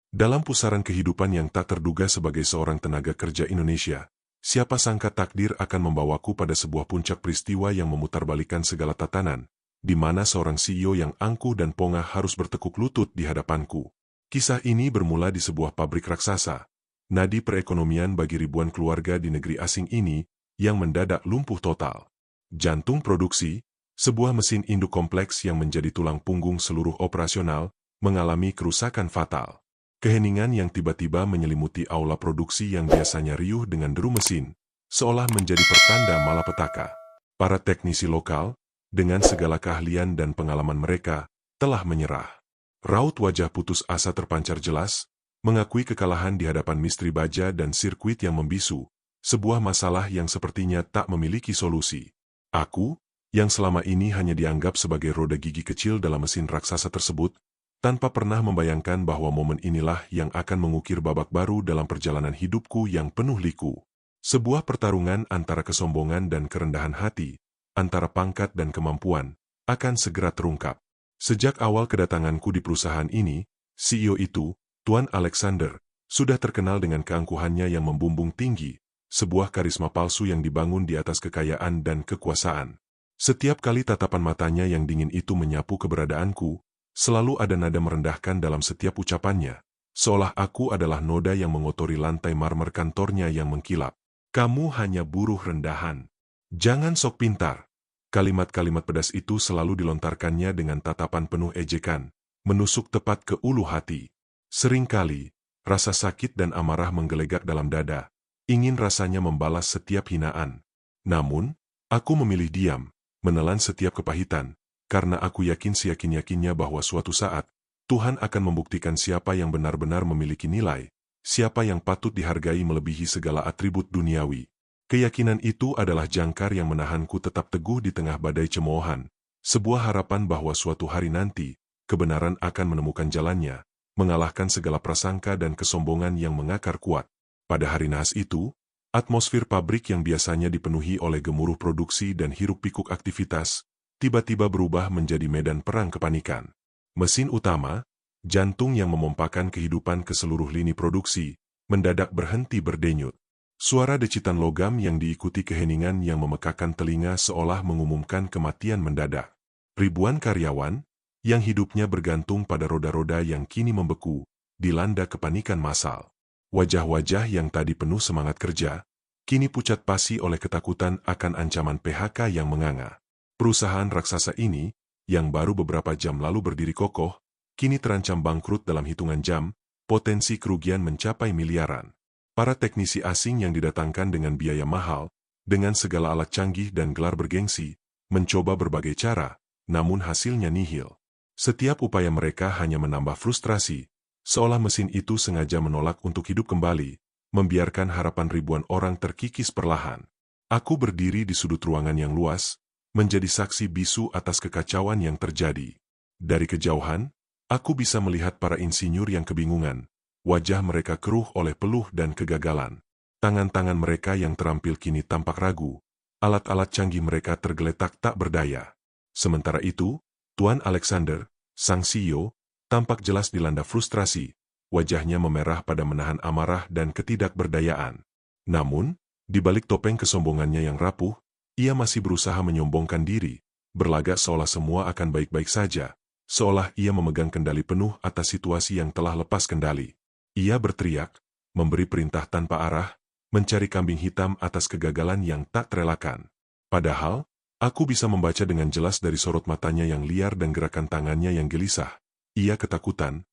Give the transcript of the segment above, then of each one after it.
Dalam pusaran kehidupan yang tak terduga sebagai seorang tenaga kerja Indonesia, siapa sangka takdir akan membawaku pada sebuah puncak peristiwa yang memutarbalikkan segala tatanan, di mana seorang CEO yang angkuh dan pongah harus bertekuk lutut di hadapanku. Kisah ini bermula di sebuah pabrik raksasa, nadi perekonomian bagi ribuan keluarga di negeri asing ini yang mendadak lumpuh total. Jantung produksi, sebuah mesin induk kompleks yang menjadi tulang punggung seluruh operasional, mengalami kerusakan fatal. Keheningan yang tiba-tiba menyelimuti aula produksi yang biasanya riuh dengan deru mesin, seolah menjadi pertanda malapetaka. Para teknisi lokal, dengan segala keahlian dan pengalaman mereka, telah menyerah. Raut wajah putus asa terpancar jelas, mengakui kekalahan di hadapan misteri baja dan sirkuit yang membisu, sebuah masalah yang sepertinya tak memiliki solusi. Aku, yang selama ini hanya dianggap sebagai roda gigi kecil dalam mesin raksasa tersebut, tanpa pernah membayangkan bahwa momen inilah yang akan mengukir babak baru dalam perjalanan hidupku yang penuh liku. Sebuah pertarungan antara kesombongan dan kerendahan hati, antara pangkat dan kemampuan, akan segera terungkap. Sejak awal kedatanganku di perusahaan ini, CEO itu, Tuan Alexander, sudah terkenal dengan keangkuhannya yang membumbung tinggi, sebuah karisma palsu yang dibangun di atas kekayaan dan kekuasaan. Setiap kali tatapan matanya yang dingin itu menyapu keberadaanku, selalu ada nada merendahkan dalam setiap ucapannya, seolah aku adalah noda yang mengotori lantai marmer kantornya yang mengkilap. Kamu hanya buruh rendahan. Jangan sok pintar. Kalimat-kalimat pedas itu selalu dilontarkannya dengan tatapan penuh ejekan, menusuk tepat ke ulu hati. Seringkali, rasa sakit dan amarah menggelegak dalam dada, ingin rasanya membalas setiap hinaan. Namun, aku memilih diam, menelan setiap kepahitan, karena aku yakin seyakin-yakinnya bahwa suatu saat, Tuhan akan membuktikan siapa yang benar-benar memiliki nilai, siapa yang patut dihargai melebihi segala atribut duniawi. Keyakinan itu adalah jangkar yang menahanku tetap teguh di tengah badai cemoohan, sebuah harapan bahwa suatu hari nanti, kebenaran akan menemukan jalannya, mengalahkan segala prasangka dan kesombongan yang mengakar kuat. Pada hari nahas itu, atmosfer pabrik yang biasanya dipenuhi oleh gemuruh produksi dan hiruk-pikuk aktivitas, tiba-tiba berubah menjadi medan perang kepanikan. Mesin utama, jantung yang memompakan kehidupan ke seluruh lini produksi, mendadak berhenti berdenyut. Suara decitan logam yang diikuti keheningan yang memekakan telinga seolah mengumumkan kematian mendadak. Ribuan karyawan, yang hidupnya bergantung pada roda-roda yang kini membeku, dilanda kepanikan massal. Wajah-wajah yang tadi penuh semangat kerja, kini pucat pasi oleh ketakutan akan ancaman PHK yang menganga. Perusahaan raksasa ini, yang baru beberapa jam lalu berdiri kokoh, kini terancam bangkrut dalam hitungan jam, potensi kerugian mencapai miliaran. Para teknisi asing yang didatangkan dengan biaya mahal, dengan segala alat canggih dan gelar bergengsi, mencoba berbagai cara, namun hasilnya nihil. Setiap upaya mereka hanya menambah frustrasi, seolah mesin itu sengaja menolak untuk hidup kembali, membiarkan harapan ribuan orang terkikis perlahan. Aku berdiri di sudut ruangan yang luas, menjadi saksi bisu atas kekacauan yang terjadi. Dari kejauhan, aku bisa melihat para insinyur yang kebingungan, wajah mereka keruh oleh peluh dan kegagalan. Tangan-tangan mereka yang terampil kini tampak ragu, alat-alat canggih mereka tergeletak tak berdaya. Sementara itu, Tuan Alexander, sang CEO, tampak jelas dilanda frustrasi, wajahnya memerah pada menahan amarah dan ketidakberdayaan. Namun, di balik topeng kesombongannya yang rapuh, ia masih berusaha menyombongkan diri, berlagak seolah semua akan baik-baik saja, seolah ia memegang kendali penuh atas situasi yang telah lepas kendali. Ia berteriak, memberi perintah tanpa arah, mencari kambing hitam atas kegagalan yang tak terelakkan. Padahal, aku bisa membaca dengan jelas dari sorot matanya yang liar dan gerakan tangannya yang gelisah. Ia ketakutan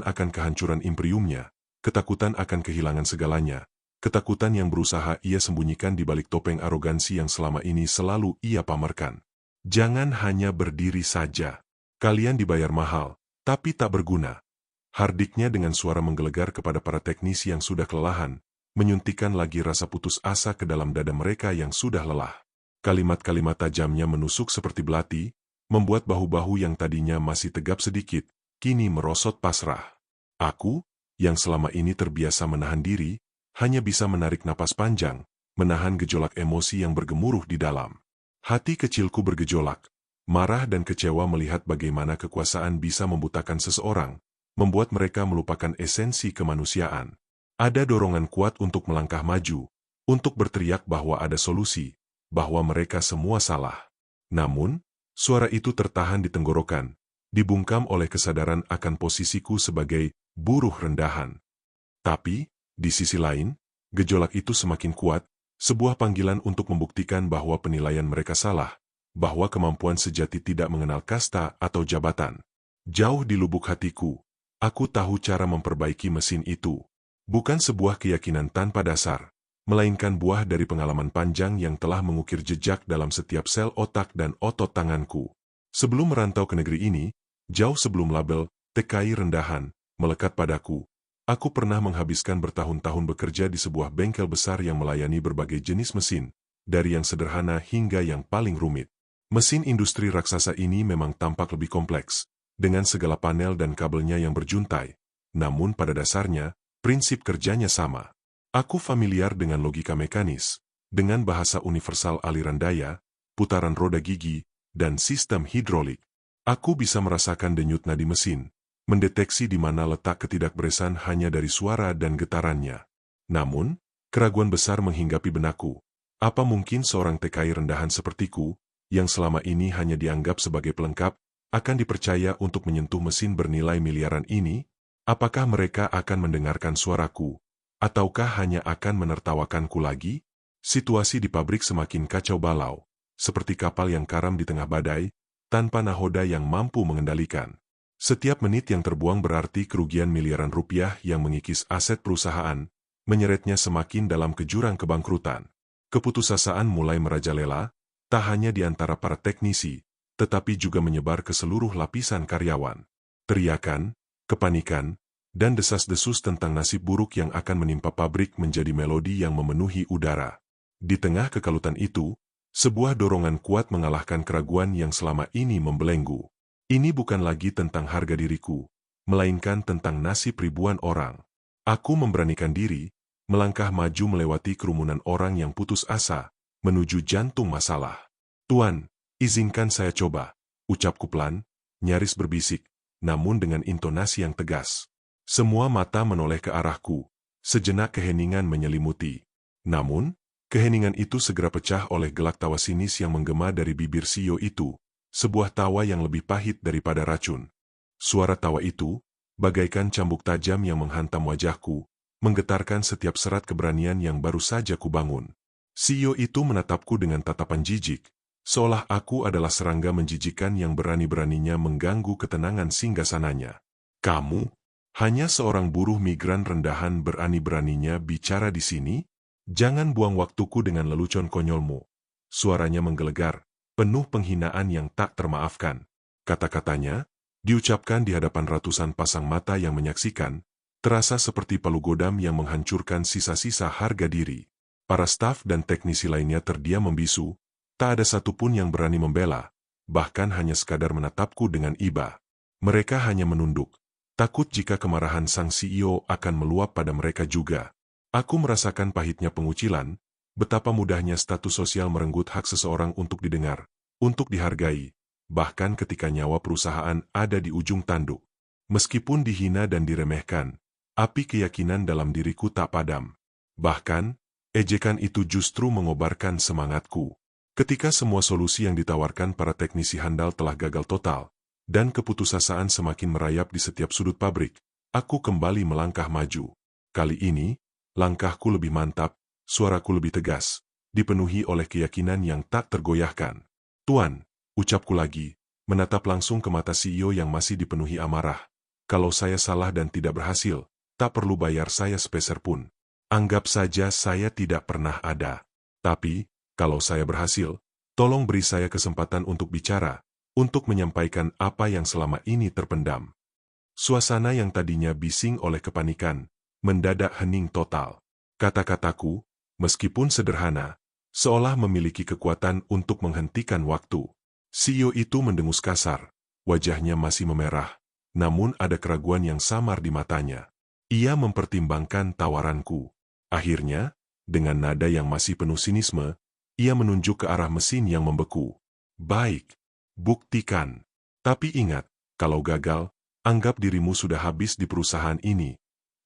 akan kehancuran imperiumnya, ketakutan akan kehilangan segalanya. Ketakutan yang berusaha ia sembunyikan di balik topeng arogansi yang selama ini selalu ia pamerkan. Jangan hanya berdiri saja. Kalian dibayar mahal, tapi tak berguna. Hardiknya dengan suara menggelegar kepada para teknisi yang sudah kelelahan, menyuntikkan lagi rasa putus asa ke dalam dada mereka yang sudah lelah. Kalimat-kalimat tajamnya menusuk seperti belati, membuat bahu-bahu yang tadinya masih tegap sedikit, kini merosot pasrah. Aku, yang selama ini terbiasa menahan diri, hanya bisa menarik napas panjang, menahan gejolak emosi yang bergemuruh di dalam. Hati kecilku bergejolak, marah dan kecewa melihat bagaimana kekuasaan bisa membutakan seseorang, membuat mereka melupakan esensi kemanusiaan. Ada dorongan kuat untuk melangkah maju, untuk berteriak bahwa ada solusi, bahwa mereka semua salah. Namun, suara itu tertahan di tenggorokan, dibungkam oleh kesadaran akan posisiku sebagai buruh rendahan. Tapi, di sisi lain, gejolak itu semakin kuat, sebuah panggilan untuk membuktikan bahwa penilaian mereka salah, bahwa kemampuan sejati tidak mengenal kasta atau jabatan. Jauh di lubuk hatiku, aku tahu cara memperbaiki mesin itu. Bukan sebuah keyakinan tanpa dasar, melainkan buah dari pengalaman panjang yang telah mengukir jejak dalam setiap sel otak dan otot tanganku. Sebelum merantau ke negeri ini, jauh sebelum label TKI rendahan melekat padaku, aku pernah menghabiskan bertahun-tahun bekerja di sebuah bengkel besar yang melayani berbagai jenis mesin, dari yang sederhana hingga yang paling rumit. Mesin industri raksasa ini memang tampak lebih kompleks, dengan segala panel dan kabelnya yang berjuntai. Namun pada dasarnya, prinsip kerjanya sama. Aku familiar dengan logika mekanis, dengan bahasa universal aliran daya, putaran roda gigi, dan sistem hidrolik. Aku bisa merasakan denyut nadi mesin, mendeteksi di mana letak ketidakberesan hanya dari suara dan getarannya. Namun, keraguan besar menghinggapi benakku. Apa mungkin seorang TKI rendahan sepertiku, yang selama ini hanya dianggap sebagai pelengkap, akan dipercaya untuk menyentuh mesin bernilai miliaran ini? Apakah mereka akan mendengarkan suaraku? Ataukah hanya akan menertawakanku lagi? Situasi di pabrik semakin kacau balau, seperti kapal yang karam di tengah badai, tanpa nahoda yang mampu mengendalikan. Setiap menit yang terbuang berarti kerugian miliaran rupiah yang mengikis aset perusahaan, menyeretnya semakin dalam kejurang kebangkrutan. Keputusasaan mulai merajalela, tak hanya di antara para teknisi, tetapi juga menyebar ke seluruh lapisan karyawan. Teriakan, kepanikan, dan desas-desus tentang nasib buruk yang akan menimpa pabrik menjadi melodi yang memenuhi udara. Di tengah kekalutan itu, sebuah dorongan kuat mengalahkan keraguan yang selama ini membelenggu. Ini bukan lagi tentang harga diriku, melainkan tentang nasib ribuan orang. Aku memberanikan diri, melangkah maju melewati kerumunan orang yang putus asa, menuju jantung masalah. "Tuan, izinkan saya coba," ucapku pelan, nyaris berbisik, namun dengan intonasi yang tegas. Semua mata menoleh ke arahku, sejenak keheningan menyelimuti. Namun, keheningan itu segera pecah oleh gelak tawa sinis yang menggema dari bibir CEO itu, sebuah tawa yang lebih pahit daripada racun. Suara tawa itu, bagaikan cambuk tajam yang menghantam wajahku, menggetarkan setiap serat keberanian yang baru saja kubangun. CEO itu menatapku dengan tatapan jijik, seolah aku adalah serangga menjijikan yang berani-beraninya mengganggu ketenangan singgasananya. "Kamu, hanya seorang buruh migran rendahan berani-beraninya bicara di sini? Jangan buang waktuku dengan lelucon konyolmu." Suaranya menggelegar, penuh penghinaan yang tak termaafkan. Kata-katanya, diucapkan di hadapan ratusan pasang mata yang menyaksikan, terasa seperti palu godam yang menghancurkan sisa-sisa harga diri. Para staf dan teknisi lainnya terdiam membisu, tak ada satupun yang berani membela, bahkan hanya sekadar menatapku dengan iba. Mereka hanya menunduk, takut jika kemarahan sang CEO akan meluap pada mereka juga. Aku merasakan pahitnya pengucilan, betapa mudahnya status sosial merenggut hak seseorang untuk didengar, untuk dihargai, bahkan ketika nyawa perusahaan ada di ujung tanduk. Meskipun dihina dan diremehkan, api keyakinan dalam diriku tak padam. Bahkan, ejekan itu justru mengobarkan semangatku. Ketika semua solusi yang ditawarkan para teknisi handal telah gagal total, dan keputusasaan semakin merayap di setiap sudut pabrik, aku kembali melangkah maju. Kali ini, langkahku lebih mantap, suaraku lebih tegas, dipenuhi oleh keyakinan yang tak tergoyahkan. "Tuan," ucapku lagi, menatap langsung ke mata CEO yang masih dipenuhi amarah. "Kalau saya salah dan tidak berhasil, tak perlu bayar saya sepeser pun. Anggap saja saya tidak pernah ada. Tapi, kalau saya berhasil, tolong beri saya kesempatan untuk bicara, untuk menyampaikan apa yang selama ini terpendam." Suasana yang tadinya bising oleh kepanikan, mendadak hening total. Kata-kataku, meskipun sederhana, seolah memiliki kekuatan untuk menghentikan waktu. CEO itu mendengus kasar, wajahnya masih memerah, namun ada keraguan yang samar di matanya. Ia mempertimbangkan tawaranku. Akhirnya, dengan nada yang masih penuh sinisme, ia menunjuk ke arah mesin yang membeku. "Baik, buktikan. Tapi ingat, kalau gagal, Anggap dirimu sudah habis di perusahaan ini,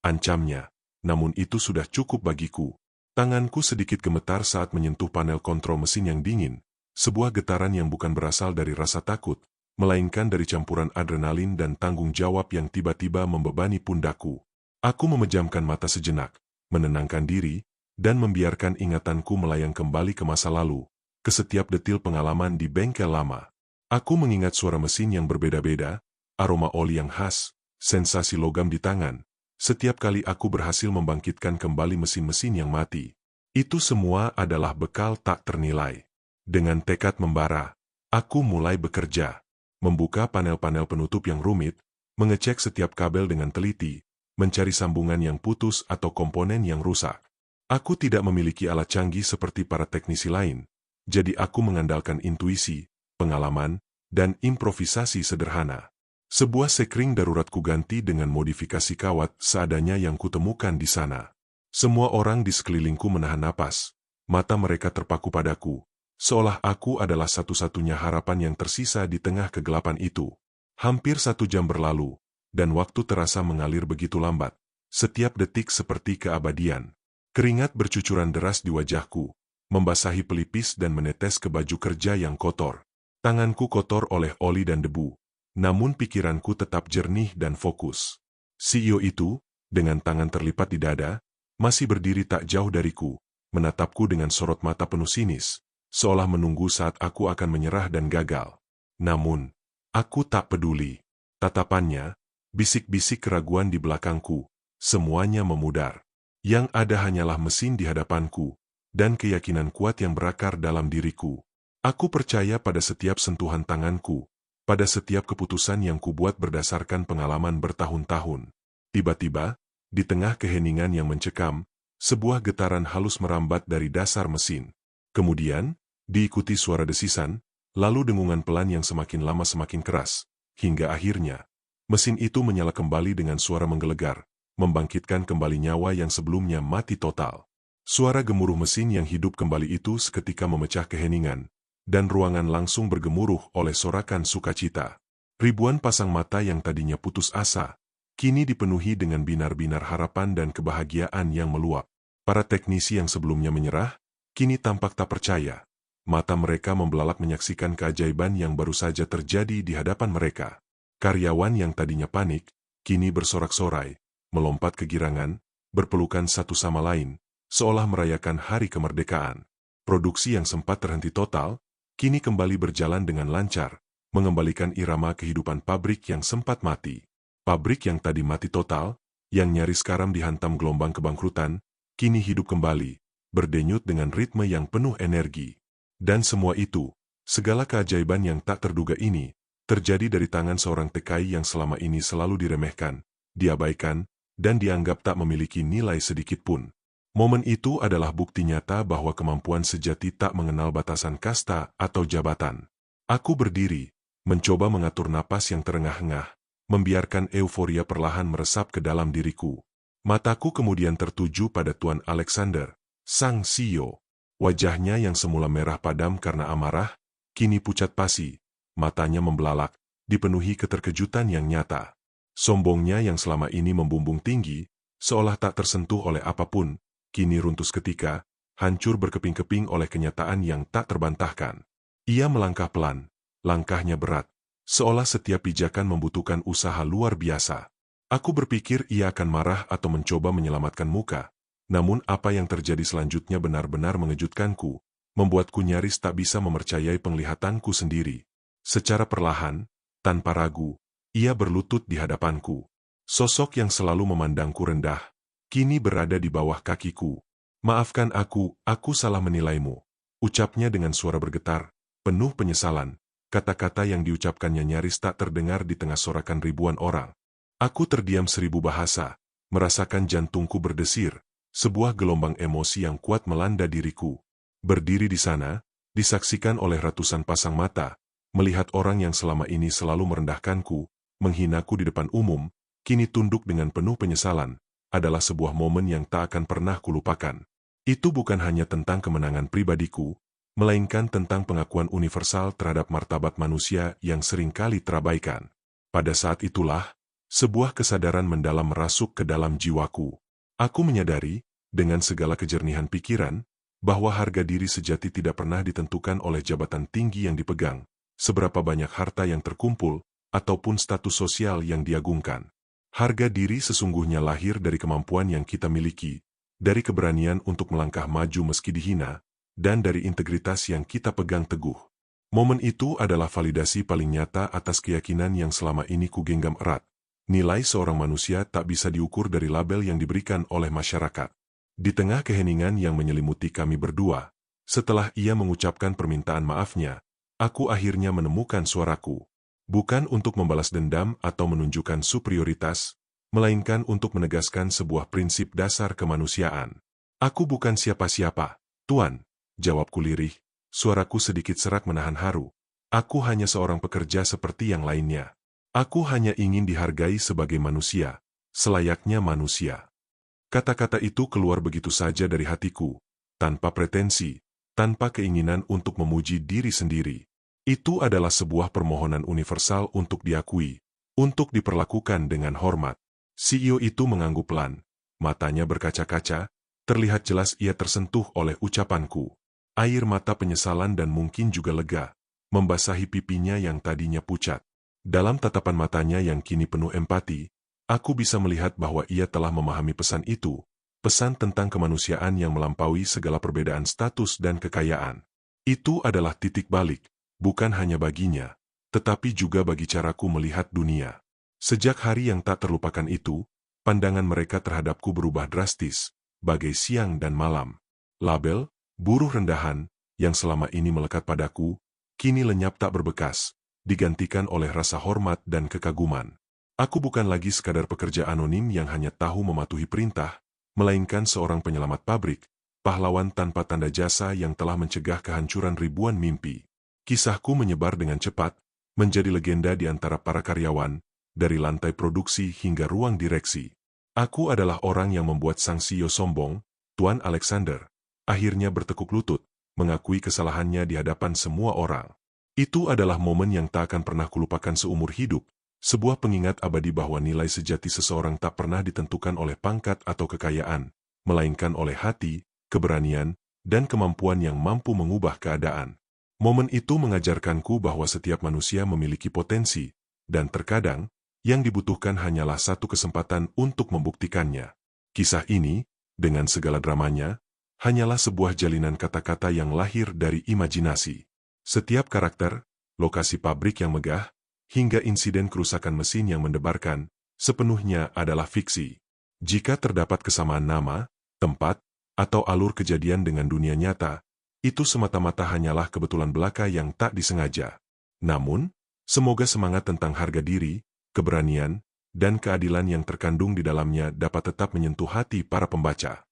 ancamnya. Namun itu sudah cukup bagiku. Tanganku sedikit gemetar saat menyentuh panel kontrol mesin yang dingin, sebuah getaran yang bukan berasal dari rasa takut, melainkan dari campuran adrenalin dan tanggung jawab yang tiba-tiba membebani pundakku. Aku memejamkan mata sejenak, menenangkan diri, dan membiarkan ingatanku melayang kembali ke masa lalu, ke setiap detil pengalaman di bengkel lama. Aku mengingat suara mesin yang berbeda-beda, aroma oli yang khas, sensasi logam di tangan, setiap kali aku berhasil membangkitkan kembali mesin-mesin yang mati. Itu semua adalah bekal tak ternilai. Dengan tekad membara, aku mulai bekerja. Membuka panel-panel penutup yang rumit, mengecek setiap kabel dengan teliti, mencari sambungan yang putus atau komponen yang rusak. Aku tidak memiliki alat canggih seperti para teknisi lain, jadi aku mengandalkan intuisi, pengalaman, dan improvisasi sederhana. Sebuah sekring darurat kuganti dengan modifikasi kawat seadanya yang kutemukan di sana. Semua orang di sekelilingku menahan napas, mata mereka terpaku padaku, seolah aku adalah satu-satunya harapan yang tersisa di tengah kegelapan itu. Hampir 1 jam berlalu, dan waktu terasa mengalir begitu lambat, setiap detik seperti keabadian. Keringat bercucuran deras di wajahku, membasahi pelipis dan menetes ke baju kerja yang kotor. Tanganku kotor oleh oli dan debu. Namun pikiranku tetap jernih dan fokus. CEO itu, dengan tangan terlipat di dada, masih berdiri tak jauh dariku, menatapku dengan sorot mata penuh sinis, seolah menunggu saat aku akan menyerah dan gagal. Namun, aku tak peduli. Tatapannya, bisik-bisik keraguan di belakangku, semuanya memudar. Yang ada hanyalah mesin di hadapanku, dan keyakinan kuat yang berakar dalam diriku. Aku percaya pada setiap sentuhan tanganku, pada setiap keputusan yang kubuat berdasarkan pengalaman bertahun-tahun. Tiba-tiba, di tengah keheningan yang mencekam, sebuah getaran halus merambat dari dasar mesin. Kemudian, diikuti suara desisan, lalu dengungan pelan yang semakin lama semakin keras, hingga akhirnya, mesin itu menyala kembali dengan suara menggelegar, membangkitkan kembali nyawa yang sebelumnya mati total. Suara gemuruh mesin yang hidup kembali itu seketika memecah keheningan, dan ruangan langsung bergemuruh oleh sorakan sukacita. Ribuan pasang mata yang tadinya putus asa, kini dipenuhi dengan binar-binar harapan dan kebahagiaan yang meluap. Para teknisi yang sebelumnya menyerah, kini tampak tak percaya. Mata mereka membelalak menyaksikan keajaiban yang baru saja terjadi di hadapan mereka. Karyawan yang tadinya panik, kini bersorak-sorai, melompat kegirangan, berpelukan satu sama lain, seolah merayakan hari kemerdekaan. Produksi yang sempat terhenti total, kini kembali berjalan dengan lancar, mengembalikan irama kehidupan pabrik yang sempat mati. Pabrik yang tadi mati total, yang nyaris karam dihantam gelombang kebangkrutan, kini hidup kembali, berdenyut dengan ritme yang penuh energi. Dan semua itu, segala keajaiban yang tak terduga ini, terjadi dari tangan seorang TKI yang selama ini selalu diremehkan, diabaikan, dan dianggap tak memiliki nilai sedikit pun. Momen itu adalah bukti nyata bahwa kemampuan sejati tak mengenal batasan kasta atau jabatan. Aku berdiri, mencoba mengatur napas yang terengah-engah, membiarkan euforia perlahan meresap ke dalam diriku. Mataku kemudian tertuju pada Tuan Alexander, sang CEO. Wajahnya yang semula merah padam karena amarah, kini pucat pasi, matanya membelalak, dipenuhi keterkejutan yang nyata. Sombongnya yang selama ini membumbung tinggi, seolah tak tersentuh oleh apapun, kini runtuh seketika, hancur berkeping-keping oleh kenyataan yang tak terbantahkan. Ia melangkah pelan, langkahnya berat, seolah setiap pijakan membutuhkan usaha luar biasa. Aku berpikir ia akan marah atau mencoba menyelamatkan muka, namun apa yang terjadi selanjutnya benar-benar mengejutkanku, membuatku nyaris tak bisa mempercayai penglihatanku sendiri. Secara perlahan, tanpa ragu, ia berlutut di hadapanku. Sosok yang selalu memandangku rendah, kini berada di bawah kakiku. Maafkan aku salah menilaimu. Ucapnya dengan suara bergetar, penuh penyesalan. Kata-kata yang diucapkannya nyaris tak terdengar di tengah sorakan ribuan orang. Aku terdiam 1000 bahasa, merasakan jantungku berdesir, sebuah gelombang emosi yang kuat melanda diriku. Berdiri di sana, disaksikan oleh ratusan pasang mata, melihat orang yang selama ini selalu merendahkanku, menghinaku di depan umum, kini tunduk dengan penuh penyesalan, adalah sebuah momen yang tak akan pernah kulupakan. Itu bukan hanya tentang kemenangan pribadiku, melainkan tentang pengakuan universal terhadap martabat manusia yang seringkali terabaikan. Pada saat itulah, Sebuah kesadaran mendalam merasuk ke dalam jiwaku. Aku menyadari, dengan segala kejernihan pikiran, bahwa harga diri sejati tidak pernah ditentukan oleh jabatan tinggi yang dipegang, seberapa banyak harta yang terkumpul, ataupun status sosial yang diagungkan. Harga diri sesungguhnya lahir dari kemampuan yang kita miliki, dari keberanian untuk melangkah maju meski dihina, dan dari integritas yang kita pegang teguh. Momen itu adalah validasi paling nyata atas keyakinan yang selama ini kugenggam erat. Nilai seorang manusia tak bisa diukur dari label yang diberikan oleh masyarakat. Di tengah keheningan yang menyelimuti kami berdua, setelah ia mengucapkan permintaan maafnya, aku akhirnya menemukan suaraku. Bukan untuk membalas dendam atau menunjukkan superioritas, melainkan untuk menegaskan sebuah prinsip dasar kemanusiaan. Aku bukan siapa-siapa, Tuan, jawabku lirih, suaraku sedikit serak menahan haru. Aku hanya seorang pekerja seperti yang lainnya. Aku hanya ingin dihargai sebagai manusia, selayaknya manusia. Kata-kata itu keluar begitu saja dari hatiku, tanpa pretensi, tanpa keinginan untuk memuji diri sendiri. Itu adalah sebuah permohonan universal untuk diakui, untuk diperlakukan dengan hormat. CEO itu mengangguk pelan, matanya berkaca-kaca, terlihat jelas ia tersentuh oleh ucapanku. Air mata penyesalan dan mungkin juga lega, membasahi pipinya yang tadinya pucat. Dalam tatapan matanya yang kini penuh empati, aku bisa melihat bahwa ia telah memahami pesan itu, pesan tentang kemanusiaan yang melampaui segala perbedaan status dan kekayaan. Itu adalah titik balik, bukan hanya baginya, tetapi juga bagi caraku melihat dunia. Sejak hari yang tak terlupakan itu, pandangan mereka terhadapku berubah drastis, bagai siang dan malam. Label, buruh rendahan, yang selama ini melekat padaku, kini lenyap tak berbekas, digantikan oleh rasa hormat dan kekaguman. Aku bukan lagi sekadar pekerja anonim yang hanya tahu mematuhi perintah, melainkan seorang penyelamat pabrik, pahlawan tanpa tanda jasa yang telah mencegah kehancuran ribuan mimpi. Kisahku menyebar dengan cepat, menjadi legenda di antara para karyawan, dari lantai produksi hingga ruang direksi. Aku adalah orang yang membuat sang CEO sombong, Tuan Alexander, akhirnya bertekuk lutut, mengakui kesalahannya di hadapan semua orang. Itu adalah momen yang tak akan pernah kulupakan seumur hidup, sebuah pengingat abadi bahwa nilai sejati seseorang tak pernah ditentukan oleh pangkat atau kekayaan, melainkan oleh hati, keberanian, dan kemampuan yang mampu mengubah keadaan. Momen itu mengajarkanku bahwa setiap manusia memiliki potensi, dan terkadang, yang dibutuhkan hanyalah satu kesempatan untuk membuktikannya. Kisah ini, dengan segala dramanya, hanyalah sebuah jalinan kata-kata yang lahir dari imajinasi. Setiap karakter, lokasi pabrik yang megah, hingga insiden kerusakan mesin yang mendebarkan, sepenuhnya adalah fiksi. Jika terdapat kesamaan nama, tempat, atau alur kejadian dengan dunia nyata, itu semata-mata hanyalah kebetulan belaka yang tak disengaja. Namun, semoga semangat tentang harga diri, keberanian, dan keadilan yang terkandung di dalamnya dapat tetap menyentuh hati para pembaca.